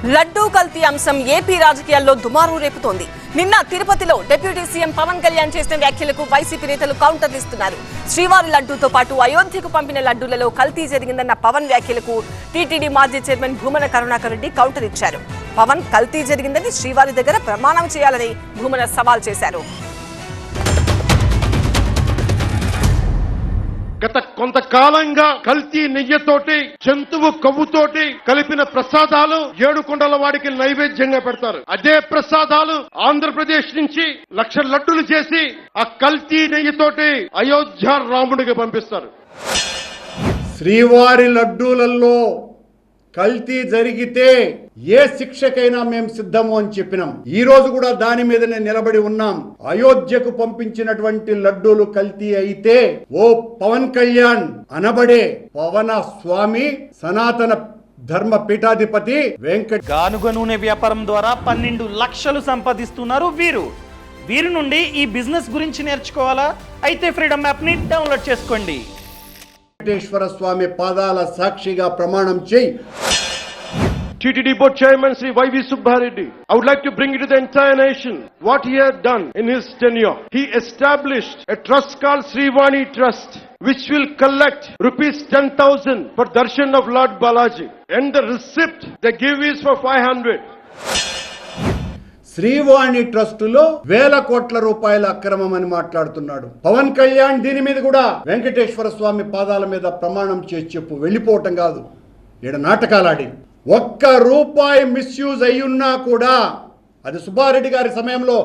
లడ్డూ కల్తీ అంశం ఏపీ రాజకీయాల్లో దుమారు రేపుతోంది. నిన్న తిరుపతిలో డిప్యూటీ సీఎం పవన్ కళ్యాణ్ చేసిన వ్యాఖ్యలకు వైసీపీ నేతలు కౌంటర్ ఇస్తున్నారు. శ్రీవారి లడ్డూతో పాటు అయోధ్యకు పంపిన లడ్డూలలో కల్తీ జరిగిందన్న పవన్ వ్యాఖ్యలకు టీటీడీ మాజీ చైర్మన్ భూమన కరుణాకర్ రెడ్డి కౌంటర్ ఇచ్చారు. పవన్ కల్తీ జరిగిందని శ్రీవారి దగ్గర ప్రమాణం చేయాలని భూమన సవాల్ చేశారు. గత కొంతకాలంగా కల్తీ నెయ్యితోటి జంతువు కొవ్వుతోటి కలిపిన ప్రసాదాలు ఏడుకొండల వాడికి నైవేద్యంగా పెడతారు. అదే ప్రసాదాలు ఆంధ్రప్రదేశ్ నుంచి 1,00,000 లడ్డులు చేసి ఆ కల్తీ నెయ్యితోటి అయోధ్య రాముడికి పంపిస్తారు. శ్రీవారి లడ్డూలలో కల్తీ జరిగితే ఏ శిక్షకైనా మేము సిద్ధము అని చెప్పినాం. ఈ రోజు కూడా దాని మీదనే నిలబడి ఉన్నాం. అయోధ్యకు పంపించినటువంటి లడ్డూలు కల్తీ అయితే ఓ పవన్ కళ్యాణ్ అనబడే పవన స్వామి సనాతన ధర్మ పీఠాధిపతి గానుగ నూనె వ్యాపారం ద్వారా 12 లక్షలు సంపాదిస్తున్నారు వీరి నుండి ఈ బిజినెస్ గురించి నేర్చుకోవాలా? అయితే ఫ్రీడమ్ యాప్ ని డౌన్లోడ్ చేసుకోండి. వెంకటేశ్వర స్వామి పాదాల సాక్షిగా ప్రమాణం చేయి. TTD board chairman Sri Y.V. Subbareddy, I would like to bring it to the entire nation what he had done in his tenure. He established a trust called Srivani Trust, which will collect rupees 10,000 for darshan of Lord Balaji, and the receipt they give is for 500. Srivani ట్రస్టులో 1,000 కోట్ల రూపాయల అక్రమం అని మాట్లాడుతున్నాడు పవన్ కళ్యాణ్. దీని మీద కూడా వెంకటేశ్వర స్వామి పాదాల మీద ప్రమాణం చేసి చెప్పు. వెళ్ళిపోవటం కాదు, ఈడ నాటకాలాడి. 1 రూపాయి మిస్యూజ్ అయ్యున్నా కూడా అది సుబ్బారెడ్డి గారి సమయంలో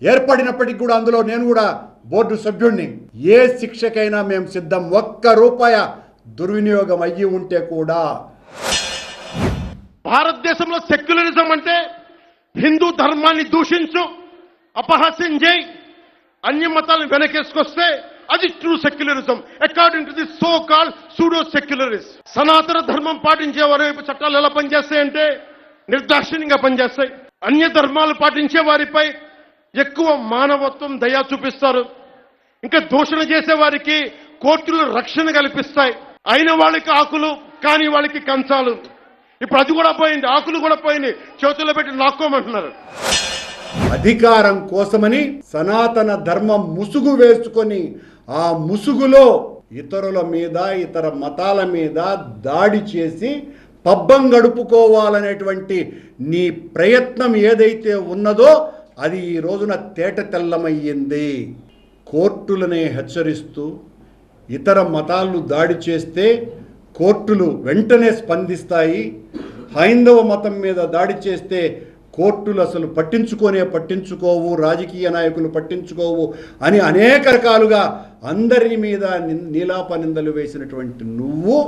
ఏర్పడినప్పటికీ కూడా అందులో నేను కూడా బోర్డు సభ్యుడిని. ఏ శిక్షకైనా మేము సిద్ధం. 1 రూపాయి దుర్వినియోగం అయ్యి ఉంటే కూడా. భారతదేశంలో సెక్యులరిజం అంటే హిందూ ధర్మాన్ని దూషించు, అపహాస్యం చేయి, అన్య మతాలను వెనకేసుకొస్తే అది true secularism according to the so called pseudo secularist. సనాతన ధర్మం పాటించే వారి వైపు చట్టాలు ఎలా పనిచేస్తాయంటే నిర్దాక్షిణ్యంగా పనిచేస్తాయి. అన్య ధర్మాలు పాటించే వారిపై ఎక్కువ మానవత్వం, దయ చూపిస్తారు. ఇంకా దూషణ చేసే వారికి కోర్టులు రక్షణ కల్పిస్తాయి. అయిన వాళ్ళకి ఆకులు, కాని వాళ్ళకి కంచాలు. ఇప్పుడు అది కూడా పోయింది, ఆకులు కూడా పోయింది, చేతుల్లో పెట్టి లాక్కోమంటున్నారు. అధికారం కోసమని సనాతన ధర్మం ముసుగు వేసుకొని ఆ ముసుగులో ఇతరుల మీద, ఇతర మతాల మీద దాడి చేసి పబ్బం గడుపుకోవాలనేటువంటి నీ ప్రయత్నం ఏదైతే ఉన్నదో అది ఈ రోజున తేట తెల్లమయ్యింది. కోర్టులనే హెచ్చరిస్తూ ఇతర మతాలను దాడి చేస్తే కోర్టులు వెంటనే స్పందిస్తాయి. హైందవ మతం మీద దాడి చేస్తే కోర్టులు అసలు పట్టించుకోవు, రాజకీయ నాయకులు పట్టించుకోవు అని అనేక రకాలుగా అందరి మీద నీలాప నిందలు వేసినటువంటి నువ్వు